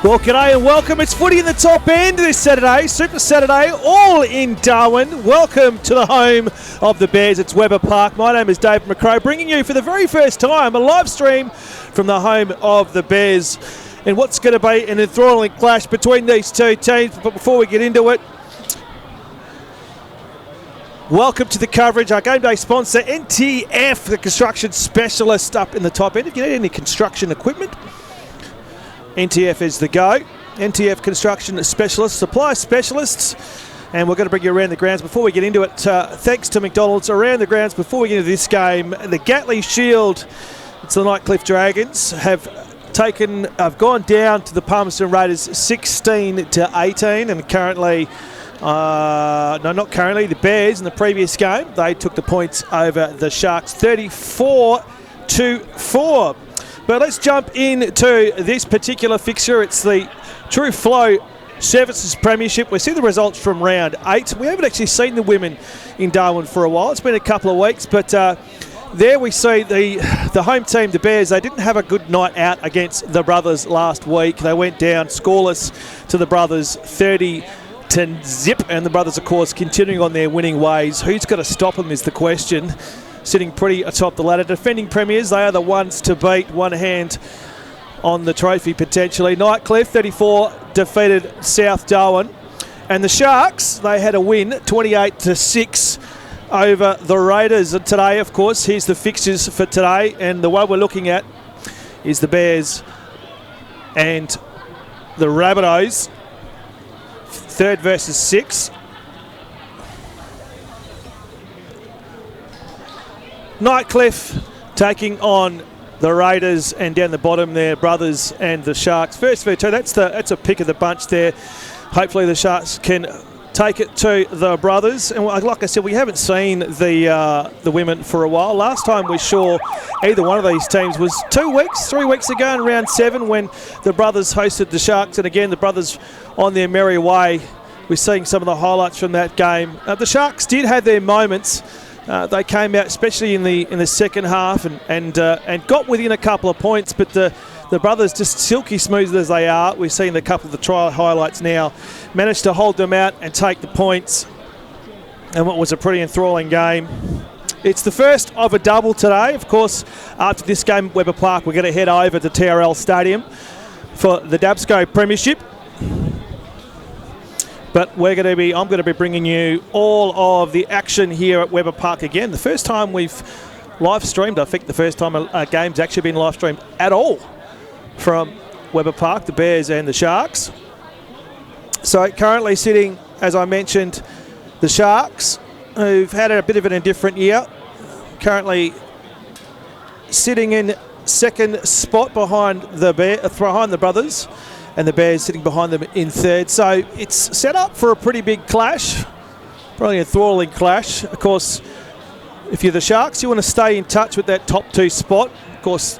Well, g'day and welcome. It's footy in the top end this Saturday, Super Saturday, all in Darwin. Welcome to the home of the Bears. It's Weber Park. My name is Dave McCrow, bringing you for the very first time a live stream from the home of the Bears. And what's going to be an enthralling clash between these two teams. But before we get into it, welcome to the coverage. Our game day sponsor, NTF, the construction specialist up in the top end. If you need any construction equipment, NTF is the go. NTF Construction Specialists, supply specialists. And we're going to bring you around the grounds. Before we get into it, thanks to McDonald's, around the grounds, before we get into this game, the Gatley Shield, it's the Nightcliff Dragons, have gone down to the Palmerston Raiders 16-18, and currently, the Bears in the previous game, they took the points over the Sharks 34-4. But let's jump into this particular fixture. It's the True Flow Services Premiership. We see the results from round 8. We haven't actually seen the women in Darwin for a while. It's been a couple of weeks, but there we see the home team, the Bears. They didn't have a good night out against the Brothers last week. They went down scoreless to the Brothers 30-0, and the Brothers, of course, continuing on their winning ways. Who's going to stop them is the question. Sitting pretty atop the ladder. Defending premiers, they are the ones to beat. One hand on the trophy potentially. Nightcliff 34 defeated South Darwin. And the Sharks, they had a win 28-6 over the Raiders. And today, of course, here's the fixtures for today. And the one we're looking at is the Bears and the Rabbitohs. 3rd versus 6. Nightcliff taking on the Raiders, and down the bottom there, Brothers and the Sharks. First v2, that's a pick of the bunch there. Hopefully the Sharks can take it to the Brothers. And like I said, we haven't seen the women for a while. Last time we saw either one of these teams was 3 weeks ago in round 7 when the Brothers hosted the Sharks. And again, the Brothers on their merry way. We're seeing some of the highlights from that game. The Sharks did have their moments. They came out, especially in the second half, and got within a couple of points. But the Brothers, just silky smooth as they are, we've seen a couple of the trial highlights now, managed to hold them out and take the points. And what was a pretty enthralling game. It's the first of a double today. Of course, after this game at Weber Park, we're going to head over to TRL Stadium for the Dabsco Premiership. But I'm going to be bringing you all of the action here at Weber Park again. The first time we've live streamed, I think the first time a game's actually been live streamed at all from Weber Park, the Bears and the Sharks. So currently sitting, as I mentioned, the Sharks, who've had a bit of an indifferent year, currently sitting in second spot behind the Brothers, and the Bears sitting behind them in 3rd. So it's set up for a pretty big clash, probably an enthralling clash. Of course, if you're the Sharks, you want to stay in touch with that top 2 spot. Of course,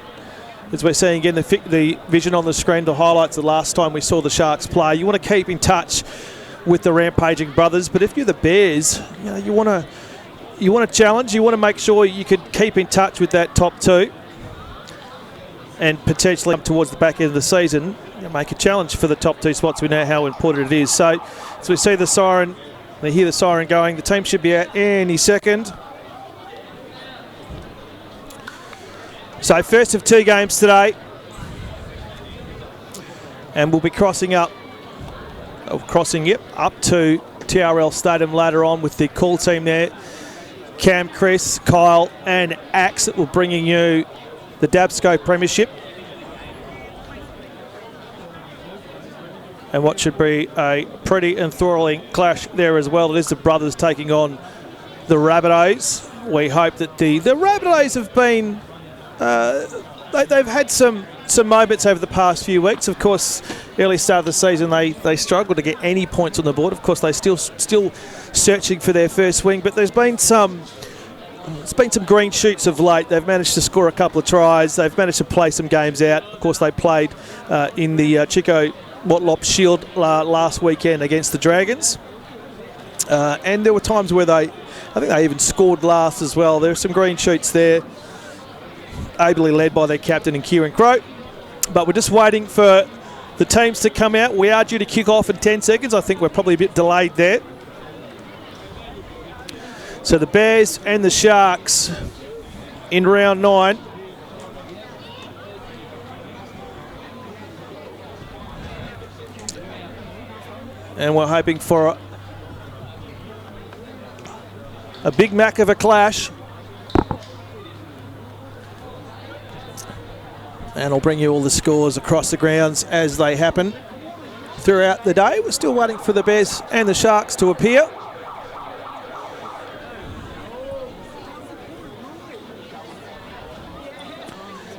as we're seeing again, the vision on the screen, the highlights the last time we saw the Sharks play. You want to keep in touch with the rampaging Brothers. But if you're the Bears, you want to challenge. You want to make sure you can keep in touch with that top 2. And potentially up towards the back end of the season, make a challenge for the top 2 spots. We know how important it is. So as we see the siren, they hear the siren going, the team should be out any second. So first of 2 games today. And we'll be crossing up to TRL Stadium later on with the call team there. Cam, Chris, Kyle and Axe that will bringing you the Dabsco Premiership. And what should be a pretty enthralling clash there as well. It is the Brothers taking on the Rabbitohs. We hope that the Rabbitohs have been... they've had some moments over the past few weeks. Of course, early start of the season, they struggled to get any points on the board. Of course, they're still searching for their first win. But there's been some green shoots of late. They've managed to score a couple of tries. They've managed to play some games out. Of course, they played in the Chico Motlop Shield last weekend against the Dragons. And there were times where I think they even scored last as well. There are some green shoots there, ably led by their captain and Kieran Crow. But we're just waiting for the teams to come out. We are due to kick off in 10 seconds. I think we're probably a bit delayed there. So the Bears and the Sharks in round 9. And we're hoping for a Big Mac of a clash. And I'll bring you all the scores across the grounds as they happen throughout the day. We're still waiting for the Bears and the Sharks to appear.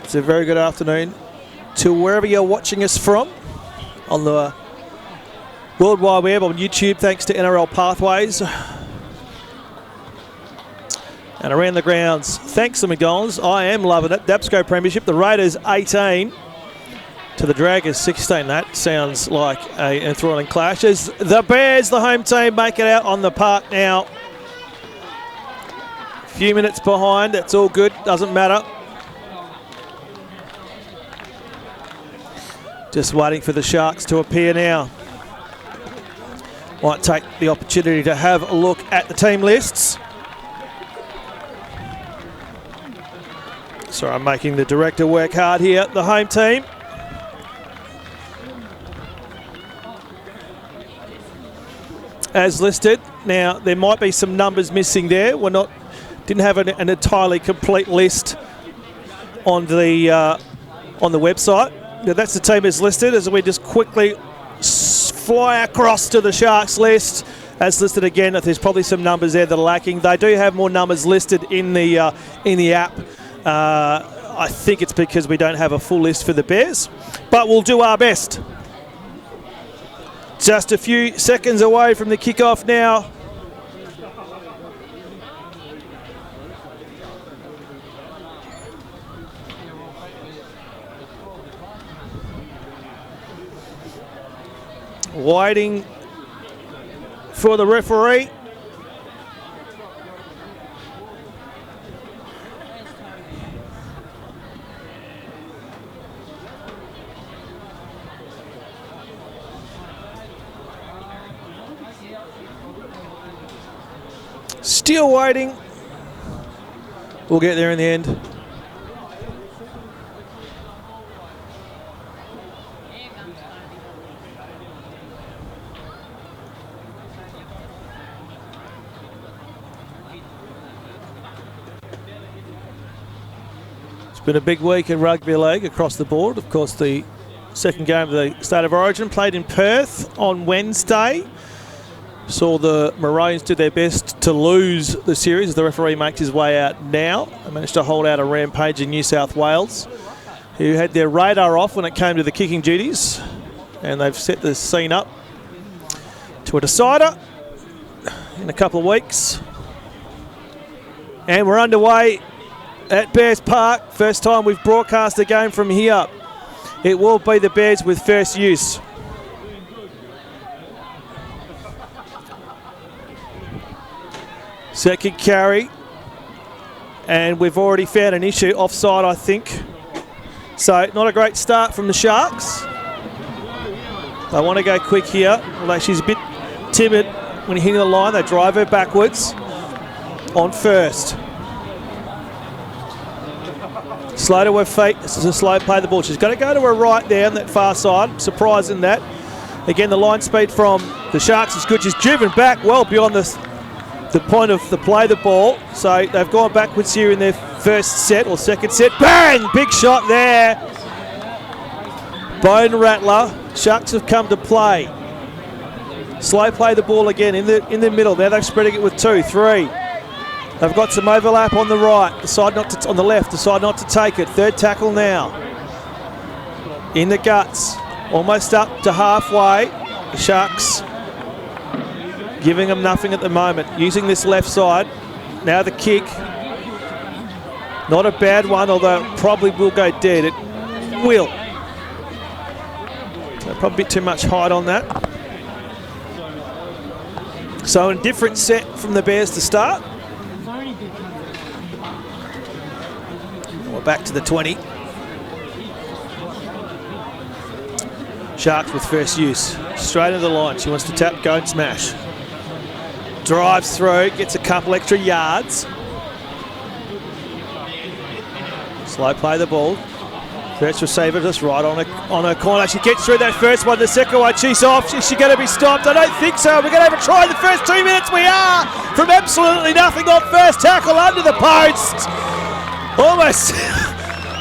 It's a very good afternoon to wherever you're watching us from on the World Wide Web, on YouTube, thanks to NRL Pathways. And around the grounds, thanks to McDonald's. I am loving it. Dapsco Premiership, the Raiders 18 to the Dragons 16. That sounds like a enthralling clash. As the Bears, the home team, make it out on the park now. A few minutes behind, it's all good, doesn't matter. Just waiting for the Sharks to appear now. Might take the opportunity to have a look at the team lists. Sorry, I'm making the director work hard here. The home team. As listed. Now, there might be some numbers missing there. Didn't have an entirely complete list on the website. Now, that's the team as listed, as we just quickly fly across to the Sharks list. As listed again, there's probably some numbers there that are lacking. They do have more numbers listed in the app. I think it's because we don't have a full list for the Bears, but we'll do our best. Just a few seconds away from the kickoff now. Waiting for the referee. Still waiting. We'll get there in the end. It's been a big week in rugby league across the board. Of course, the second game of the State of Origin played in Perth on Wednesday. Saw the Maroons do their best to lose the series. The referee makes his way out now. They managed to hold out a rampage in New South Wales, who had their radar off when it came to the kicking duties. And they've set the scene up to a decider in a couple of weeks. And we're underway at Bears Park. First time we've broadcast a game from here. It will be the Bears with first use. Second carry, and we've already found an issue offside, I think. So not a great start from the Sharks. They want to go quick here, although she's a bit timid when hitting the line. They drive her backwards on first. Slow to her feet. This is a slow play of the ball. She's got to go to her right there on that far side. Surprising that. Again, the line speed from the Sharks is good. She's driven back well beyond the point of the play the ball. So they've gone backwards here in their first set or second set. Bang! Big shot there. Bone rattler. Sharks have come to play. Slow play the ball again in the middle. Now they're spreading it with 2, 3. They've got some overlap on the right. Decide not to on the left. Decide not to take it. Third tackle now. In the guts. Almost up to halfway. The Sharks giving them nothing at the moment. Using this left side. Now the kick. Not a bad one, although it probably will go dead. It will. So probably a bit too much height on that. So a different set from the Bears to start. We're back to the 20. Sharks with first use. Straight into the line. She wants to tap, go and smash. Drives through, gets a couple extra yards. Slow play the ball. First receiver just right on her corner. She gets through that first one. The second one, she's off. Is she going to be stopped? I don't think so. We're going to have a try in the first 2 minutes. We are. From absolutely nothing on first tackle under the post.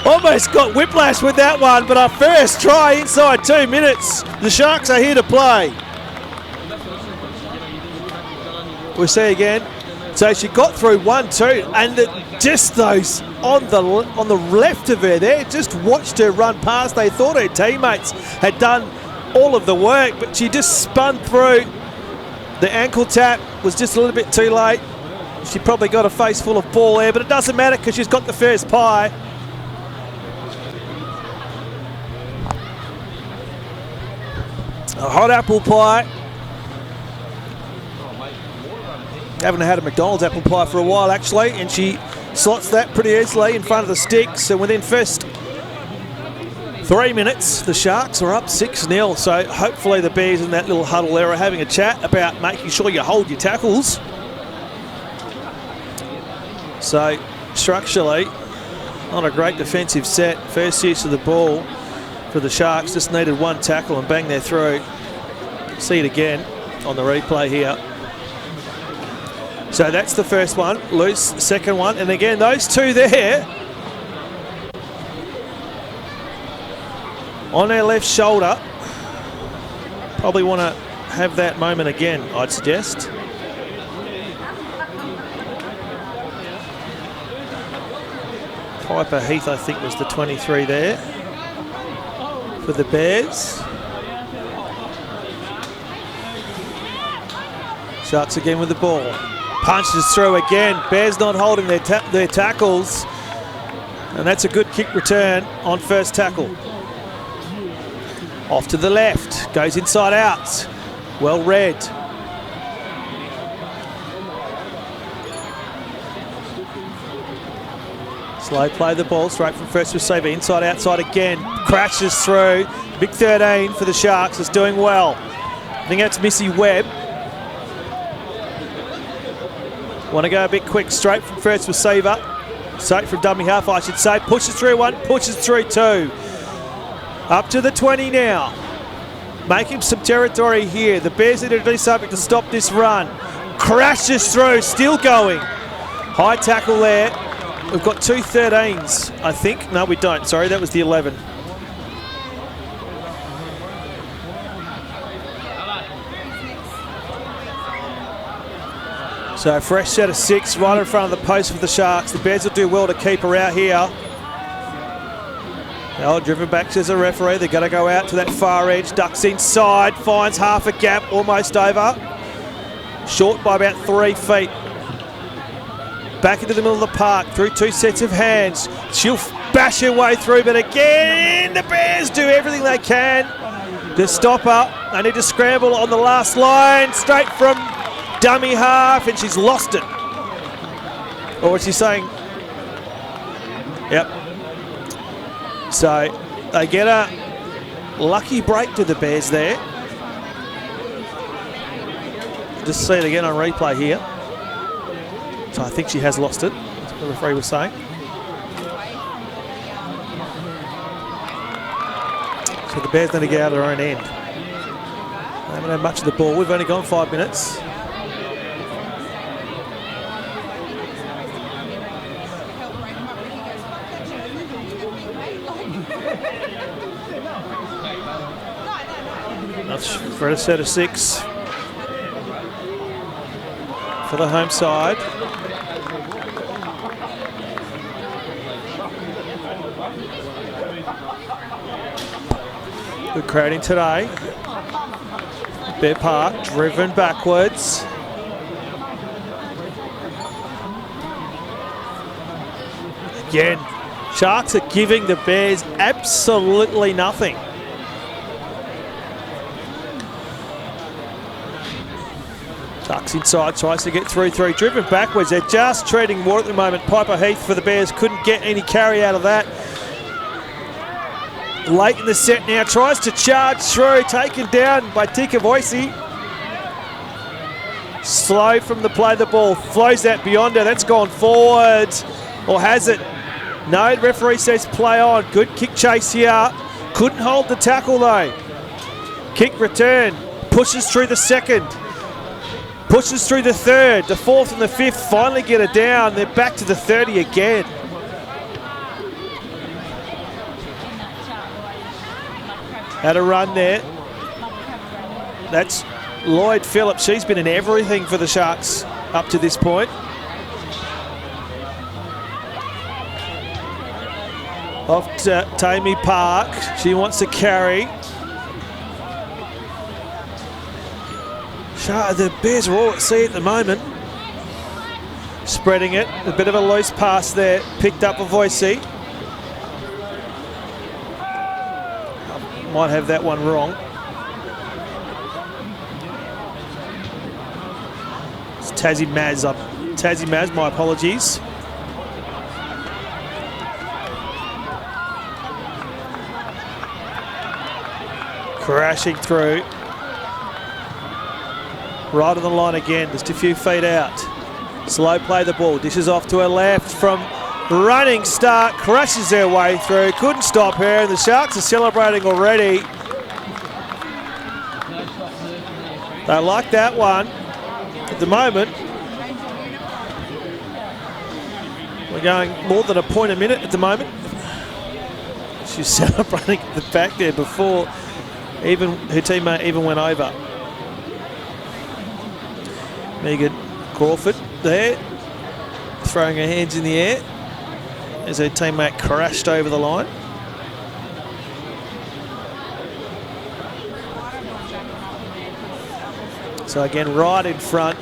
Almost got whiplash with that one, but our first try inside 2 minutes. The Sharks are here to play. We'll see again. So she got through 1-2, and just those on the left of her there, just watched her run past. They thought her teammates had done all of the work, but she just spun through. The ankle tap was just a little bit too late. She probably got a face full of ball there, but it doesn't matter because she's got the first pie. A hot apple pie. Haven't had a McDonald's apple pie for a while actually, and she slots that pretty easily in front of the sticks. And within first 3 minutes, the Sharks are up 6-0. So hopefully the Bears in that little huddle there are having a chat about making sure you hold your tackles. So structurally, not a great defensive set. First use of the ball for the Sharks, just needed one tackle and bang, they're through. See it again on the replay here. So that's the first one, loose, second one, and again those two there on their left shoulder. Probably want to have that moment again, I'd suggest. Piper Heath, I think, was the 23 there for the Bears. Sharks again with the ball. Punches through again. Bears not holding their tackles. And that's a good kick return on first tackle. Off to the left. Goes inside out. Well read. Slow play the ball straight from first receiver. Inside outside again. Crashes through. Big 13 for the Sharks is doing well. I think that's Missy Webb. Want to go a bit quick, straight from first receiver. Straight from dummy half, I should say. Pushes through one, pushes through two. Up to the 20 now. Making some territory here. The Bears need to do something to stop this run. Crashes through, still going. High tackle there. We've got two 13s, I think. No, we don't. Sorry, that was the 11. So a fresh set of 6 right in front of the post for the Sharks. The Bears will do well to keep her out here. Oh, driven back to the referee. They're going to go out to that far edge. Ducks inside, finds half a gap, almost over. Short by about 3 feet. Back into the middle of the park, through 2 sets of hands. She'll bash her way through, but again, the Bears do everything they can to stop her. They need to scramble on the last line, straight from dummy half, and she's lost it. Or what's she saying? Yep. So they get a lucky break to the Bears there. Just see it again on replay here. So I think she has lost it, that's what the referee was saying. So the Bears need to get out of their own end. They haven't had much of the ball. We've only gone 5 minutes. That's for a set of 6 for the home side. Good crowding today. Bear Park driven backwards. Again, Sharks are giving the Bears absolutely nothing. Ducks inside, tries to get through, driven backwards. They're just treading water at the moment. Piper Heath for the Bears couldn't get any carry out of that. Late in the set now, tries to charge through, taken down by Tika Voicey. Slow from the play, the ball flows that beyond her. That's gone forward, or has it? No, the referee says play on. Good kick chase here. Couldn't hold the tackle though. Kick return, pushes through the second, pushes through the third, the fourth and the fifth finally get it down. They're back to the 30 again. Had a run there. That's Lloyd Phillips. She's been in everything for the Sharks up to this point. Off to Tammy Park. She wants to carry. The Bears are all at sea at the moment. Spreading it. A bit of a loose pass there. Picked up a Voicey. Might have that one wrong. It's Tassie Maz up. Tassie Maz, my apologies. Crashing through. Right on the line again, just a few feet out. Slow play the ball, dishes off to her left from running start, crashes their way through, couldn't stop her, and the Sharks are celebrating already. They like that one. At the moment, we're going more than a point a minute at the moment. She's celebrating at the back there before even her teammate even went over. Megan Crawford there, throwing her hands in the air as her teammate crashed over the line. So again, right in front,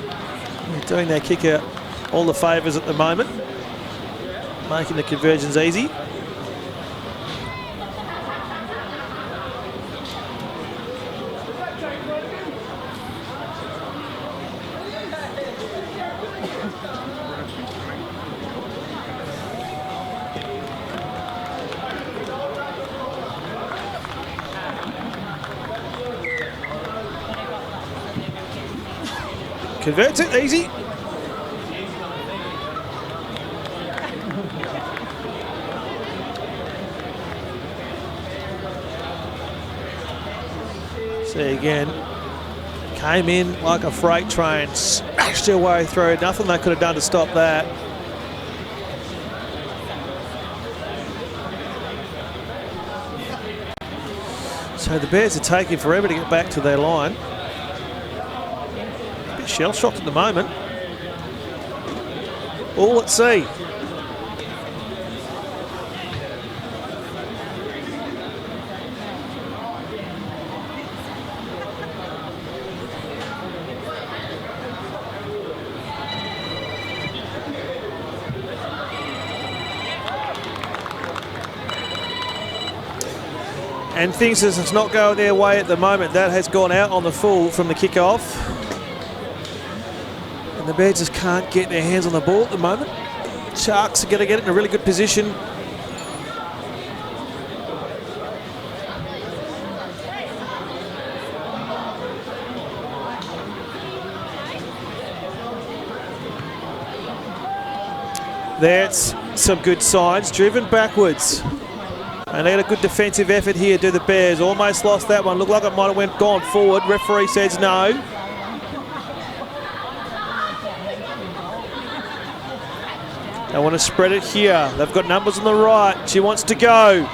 doing their kicker all the favours at the moment, making the conversions easy. Converts it, easy. See again, came in like a freight train, smashed their way through. Nothing they could have done to stop that. So the Bears are taking forever to get back to their line. Shell-shocked at the moment. All at sea. And things is not going their way at the moment. That has gone out on the full from the kick-off. And the Bears just can't get their hands on the ball at the moment. Sharks are going to get it in a really good position. That's some good signs. Driven backwards. And they had a good defensive effort here, do the Bears. Almost lost that one. Looked like it might have gone forward. Referee says no. They want to spread it here. They've got numbers on the right. She wants to go.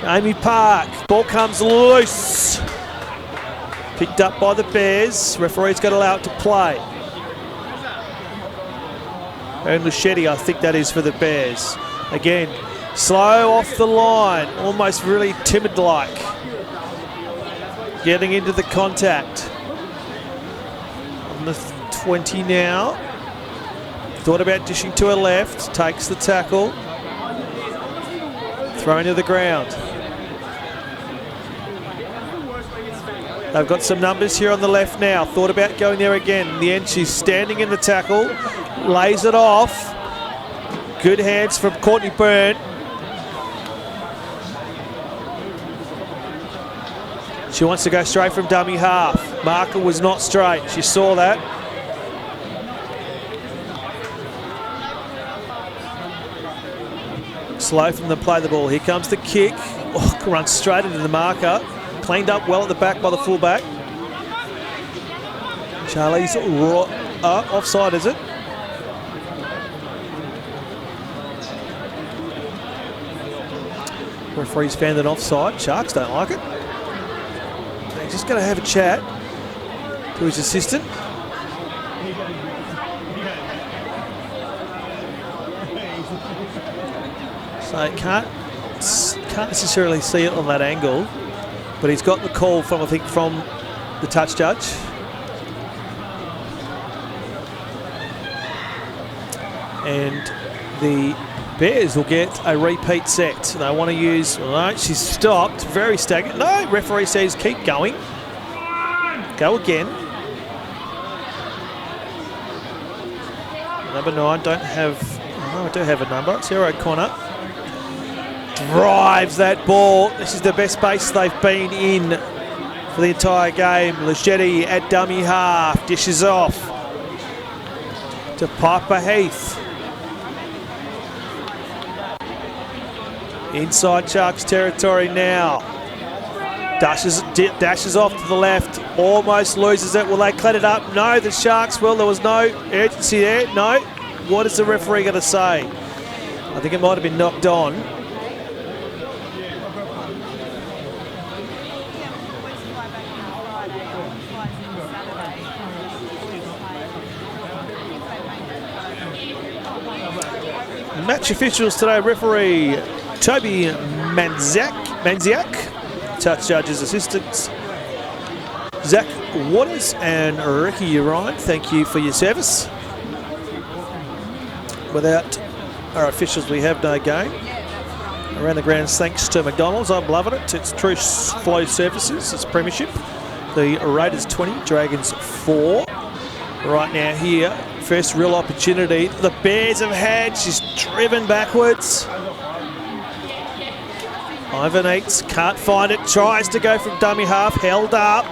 Amy Park. Ball comes loose. Picked up by the Bears. Referee's going to allow it to play. And Luchetti, I think that is for the Bears. Again, slow off the line. Almost really timid-like. Getting into the contact. On the 20 now. Thought about dishing to her left, takes the tackle, thrown to the ground. They've got some numbers here on the left now. Thought about going there again. In the end, she's standing in the tackle, lays it off. Good hands from Courtney Byrne. She wants to go straight from dummy half. Marker was not straight. She saw that. Slow from the play the ball. Here comes the kick. Oh, runs straight into the marker. Cleaned up well at the back by the fullback. Charlie's offside, is it? Referee's found an offside. Sharks don't like it. They're just going to have a chat to his assistant. So can't necessarily see it on that angle, but he's got the call from, I think, from the touch judge. And the Bears will get a repeat set. They want to use, no, she's stopped, very stagnant. No, referee says keep going. Go again. Number 9, don't have, no, I do have a number. It's Sarah O'Connor. Drives that ball. This is the best base they've been in for the entire game. Lechetti at dummy half, dishes off to Piper Heath. Inside Sharks territory now. Dashes off to the left, almost loses it. Will they clean it up? No, the Sharks will. There was no urgency there. No. What is the referee going to say? I think it might have been knocked on. Match officials today, referee Toby Manziak, touch judges assistants Zach Waters and Ricky Ryan. Thank you for your service. Without our officials, we have no game. Around the grounds, thanks to McDonald's. I'm loving it. It's True Flow Services. It's Premiership. The Raiders 20, Dragons 4. Right now here, first real opportunity the Bears have had. She's driven backwards. Ivan Eats can't find it. Tries to go from dummy half. Held up.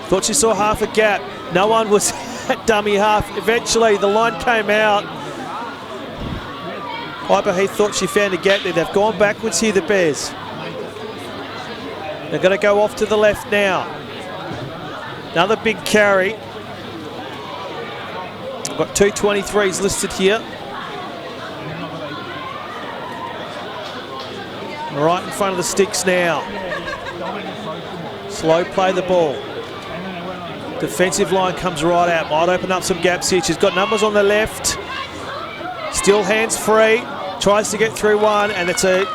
Thought she saw half a gap. No one was at dummy half. Eventually, the line came out. Piper Heath thought she found a gap there. They've gone backwards here, the Bears. They're going to go off to the left now. Another big carry. Got 223s listed here. Right in front of the sticks now. Slow play the ball. Defensive line comes right out. Might open up some gaps here. She's got numbers on the left. Still hands free. Tries to get through one, and it's a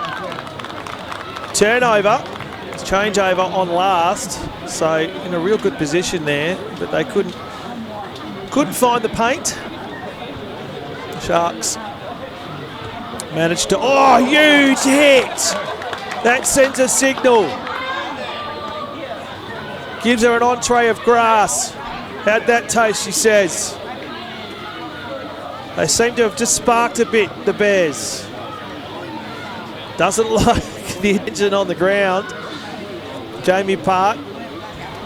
turnover. It's changeover on last. So in a real good position there, but they couldn't find the paint. Sharks managed to, oh, huge hit! That sends a signal. Gives her an entree of grass. How'd that taste, she says. They seem to have just sparked a bit, the Bears. Doesn't like the engine on the ground. Jamie Park.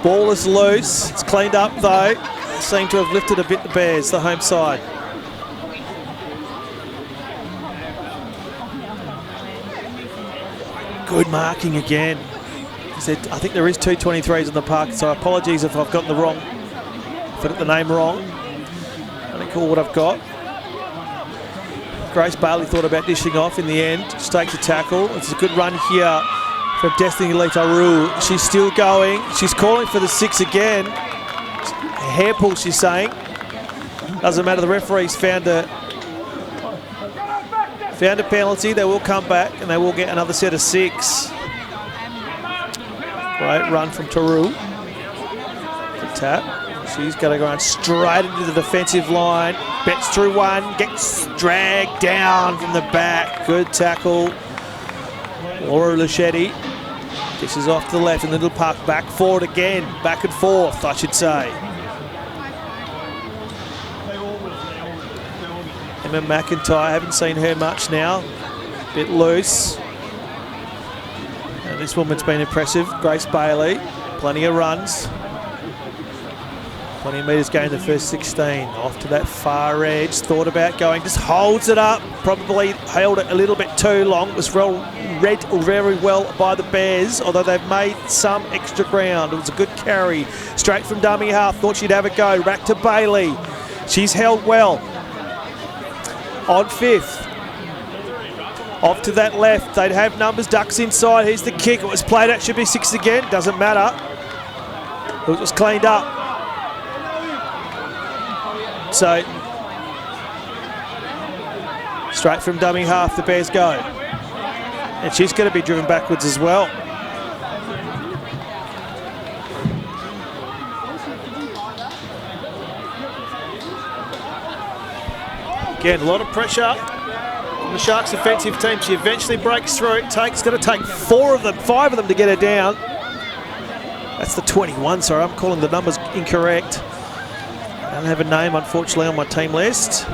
Ball is loose. It's cleaned up though. Seem to have lifted a bit the Bears, the home side. Good marking again. I think there is 223s in the park, so apologies if I've got the name wrong. I don't call what I've got. Grace Bailey thought about dishing off in the end. She takes a tackle. It's a good run here from Destiny Letaru. She's still going. She's calling for the 6 again. Hair pull, she's saying. Doesn't matter. The referees found a penalty. They will come back and they will get another set of 6. Great run from Taru. The tap. She's going to go on straight into the defensive line. Bets through one. Gets dragged down from the back. Good tackle. Laura Lechetti. Dishes off to the left and Little Park back forward again. Back and forth, I should say. Emma McIntyre, haven't seen her much now. Bit loose. And this woman's been impressive. Grace Bailey. Plenty of runs. Plenty of metres gained the first 16. Off to that far edge. Thought about going. Just holds it up. Probably held it a little bit too long. It was read very well by the Bears, although they've made some extra ground. It was a good carry. Straight from dummy half. Thought she'd have a go. Back to Bailey. She's held well. On fifth. Off to that left. They'd have numbers. Ducks inside. Here's the kick. It was played out. Should be six again. Doesn't matter. It was cleaned up. So, straight from dummy half, the Bears go. And she's going to be driven backwards as well. Again, a lot of pressure on the Sharks' defensive team. She eventually breaks through. It's going to take five of them to get her down. That's the 21, sorry, I'm calling the numbers incorrect. I don't have a name, unfortunately, on my team list.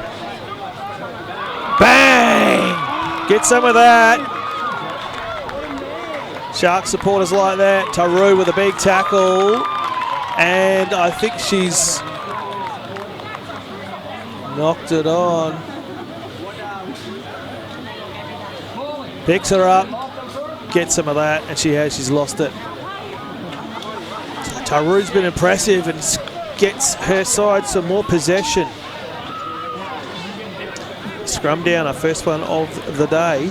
Bang! Get some of that. Shark supporters like that. Taru with a big tackle. And I think she's knocked it on. Picks her up. Gets some of that. And she has. She's lost it. So Taru's been impressive and gets her side some more possession. Scrum down, our first one of the day.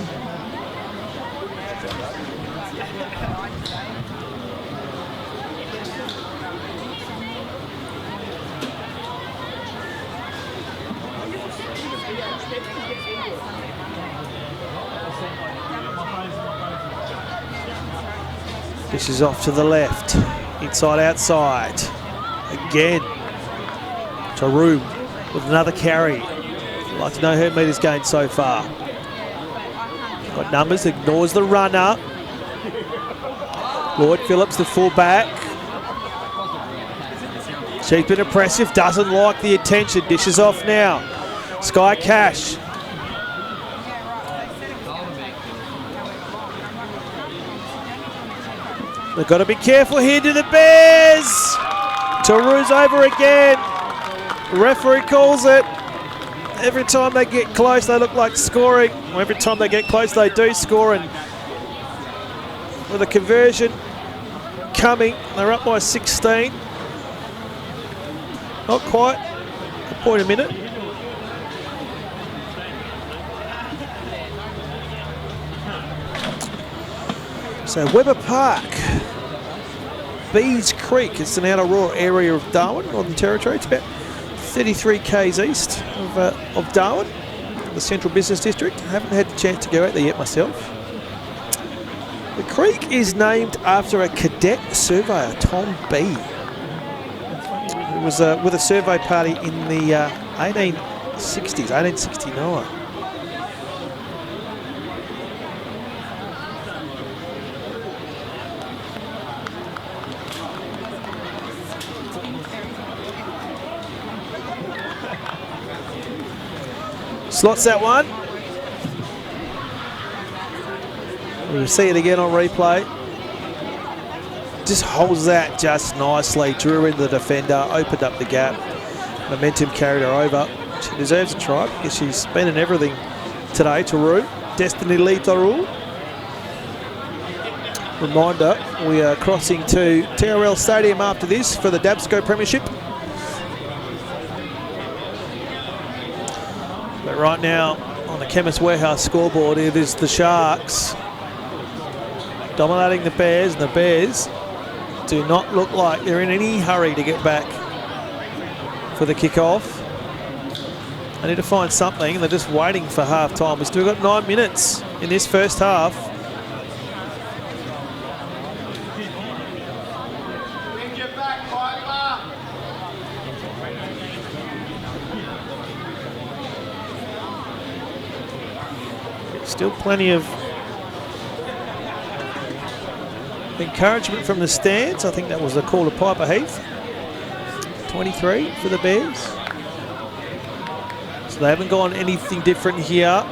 This is off to the left, inside outside. Again, Taru with another carry. I'd like to know her metres gained so far. Got numbers, ignores the runner. Lloyd Phillips, the fullback. She's been impressive, doesn't like the attention. Dishes off now. Sky Cash. They've got to be careful here to the Bears. Taru's over again. The referee calls it. Every time they get close, they look like scoring. Every time they get close, they do score. And with a conversion coming, they're up by 16. Not quite a point a minute. So Webber Park, Bees Creek, it's an outer rural area of Darwin, Northern Territory. It's about 33 k's east of Darwin, the Central Business District. I haven't had the chance to go out there yet myself. The creek is named after a cadet surveyor, Tom B. Who was with a survey party in the 1860s, 1869. Slots that one. We'll see it again on replay. Just holds that just nicely. Drew in the defender, opened up the gap. Momentum carried her over. She deserves a try because she's been in everything today, Taru. Destiny Lee Taru. Reminder, we are crossing to TRL Stadium after this for the Dabsco Premiership. But right now, on the Chemist Warehouse scoreboard, it is the Sharks dominating the Bears, and the Bears do not look like they're in any hurry to get back for the kick-off. They need to find something. They're just waiting for half-time. We've still got 9 minutes in this first half. Still plenty of encouragement from the stands. I think that was the call to Piper Heath. 23 for the Bears. So they haven't gone anything different here.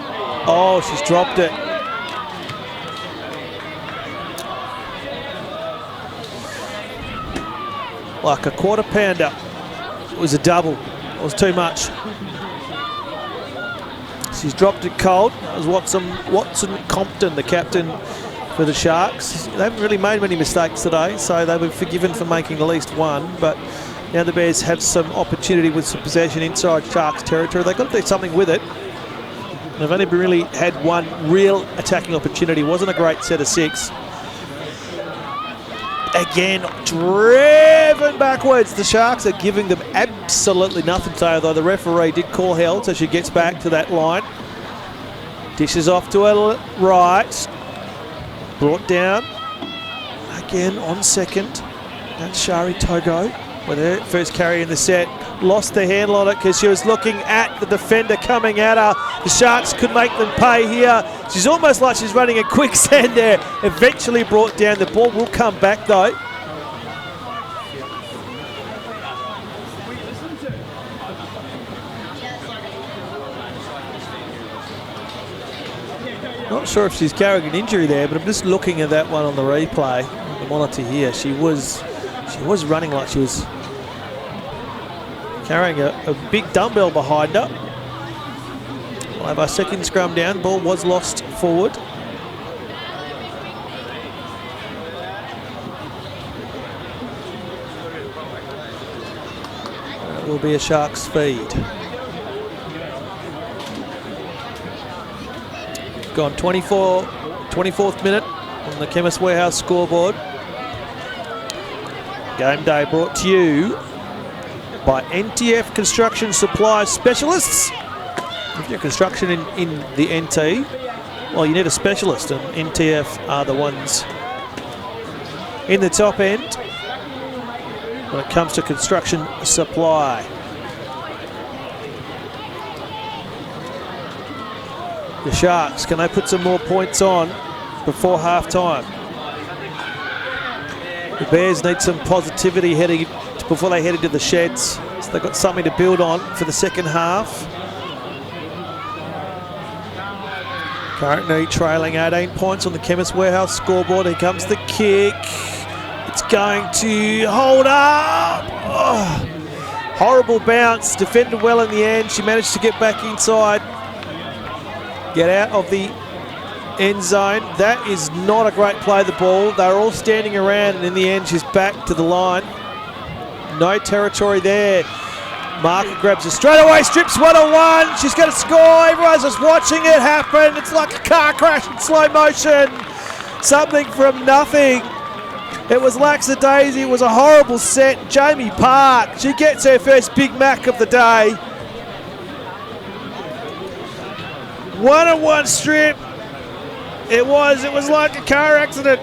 Oh, she's dropped it. like a quarter pounder. It was a double. It was too much. She's dropped it cold. It was Watson Compton, the captain for the Sharks. They haven't really made many mistakes today, so they were forgiven for making at least one. But now the Bears have some opportunity with some possession inside Sharks territory. They've got to do something with it. They've only really had one real attacking opportunity. It wasn't a great set of 6. Again, driven backwards. The Sharks are giving them absolutely nothing today, though the referee did call held, so she gets back to that line. Dishes off to her right. Brought down. Again on second. That's Shari Togo with her first carry in the set. Lost the handle on it because she was looking at the defender coming at her. The Sharks could make them pay here. She's almost like she's running a quicksand there. Eventually brought down. The ball will come back though. Not sure if she's carrying an injury there, but I'm just looking at that one on the replay, on the monitor here. She was running like she was carrying a big dumbbell behind her. We'll have our second scrum down. Ball was lost forward. It will be a Sharks feed. Gone 24th minute on the Chemist Warehouse scoreboard. Game day brought to you by NTF Construction Supply Specialists. If you're construction in the NT, well, you need a specialist, and NTF are the ones in the top end when it comes to construction supply. The Sharks, can they put some more points on before half-time? The Bears need some positivity before they head into the sheds. So they've got something to build on for the second half. Currently trailing 18 points on the Chemist Warehouse scoreboard. Here comes the kick. It's going to hold up. Oh, horrible bounce. Defended well in the end. She managed to get back inside. Get out of the end zone. That is not a great play of the ball. They're all standing around, and in the end, she's back to the line. No territory there. Marker grabs her straight away, strips 1-on-1. She's going to score. Everyone's just watching it happen. It's like a car crash in slow motion. Something from nothing. It was lackadaisy. It was a horrible set. Jamie Park, she gets her first Big Mac of the day. 1-on-1 strip. It was like a car accident.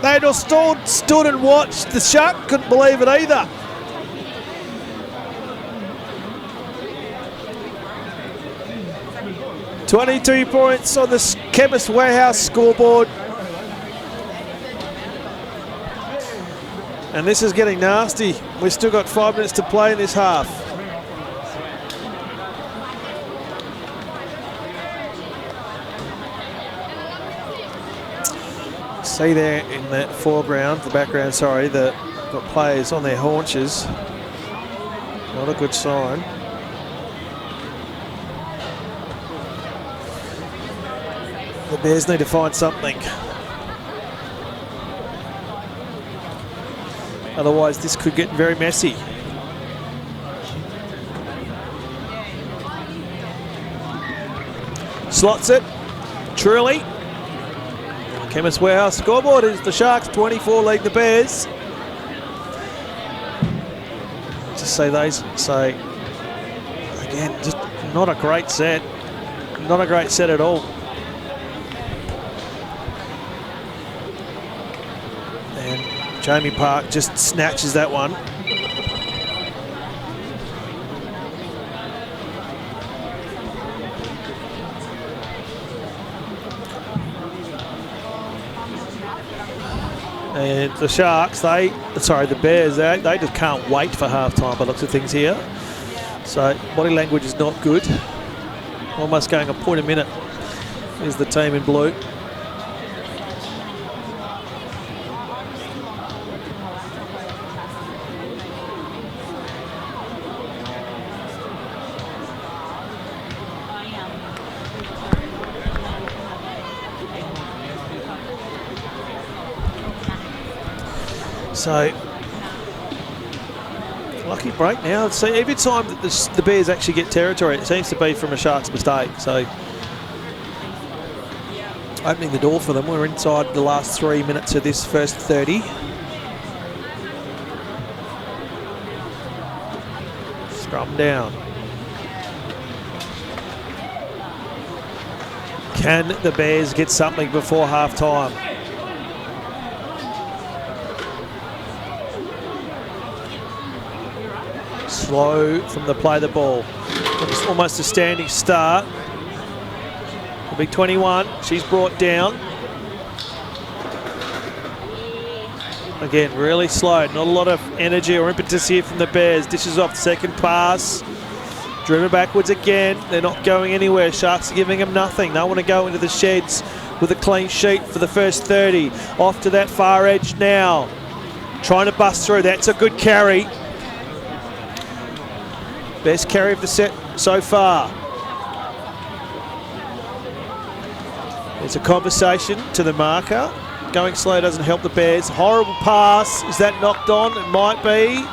They just stood and watched. The Shark couldn't believe it either. $22 points on the Chemist Warehouse scoreboard. And this is getting nasty. We've still got 5 minutes to play in this half. See there in that foreground, the background, sorry, that got players on their haunches. Not a good sign. The Bears need to find something. Otherwise, this could get very messy. Slots it. Truly. Chemist Warehouse scoreboard is the Sharks 24 lead the Bears. Just say again, just not a great set. Not a great set at all. And Jamie Park just snatches that one. And the Sharks, the Bears, they just can't wait for halftime by the looks of things here. So body language is not good. Almost going a point a minute is the team in blue. So, lucky break now. So every time that the Bears actually get territory, it seems to be from a Sharks mistake. So, opening the door for them. We're inside the last 3 minutes of this first 30. Scrum down. Can the Bears get something before half-time? Slow from the play of the ball. It's almost a standing start. The big 21, she's brought down. Again, really slow. Not a lot of energy or impetus here from the Bears. Dishes off the second pass. Driven backwards again. They're not going anywhere. Sharks are giving them nothing. They want to go into the sheds with a clean sheet for the first 30. Off to that far edge now. Trying to bust through. That's a good carry. Best carry of the set so far. There's a conversation to the marker. Going slow doesn't help the Bears. Horrible pass. Is that knocked on? It might be.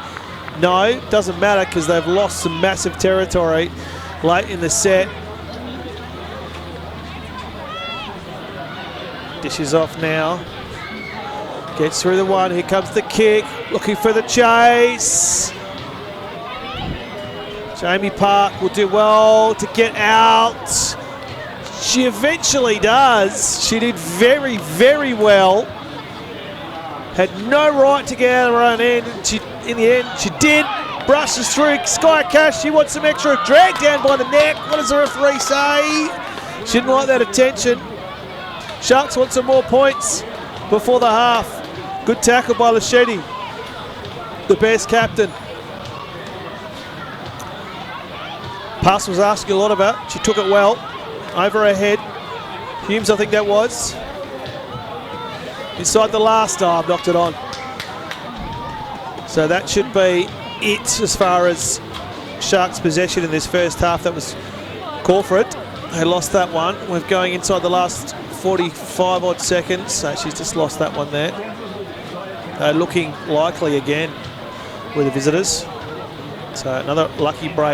No, doesn't matter because they've lost some massive territory late in the set. Dishes off now. Gets through the one. Here comes the kick. Looking for the chase. Jamie Park will do well to get out. She eventually does. She did very, very well. Had no right to get out of her own end. In the end, she did. Brushes through Sky Cash. She wants some extra. Dragged down by the neck. What does the referee say? She didn't like that attention. Sharks want some more points before the half. Good tackle by Lachetti, the Bears captain. Pass was asking a lot about. She took it well. Over her head. Humes, I think that was. Inside the last arm, knocked it on. So that should be it as far as Sharks' possession in this first half. That was Crawford. They lost that one. We're going inside the last 45 odd seconds. So she's just lost that one there. Looking likely again with the visitors. So another lucky break.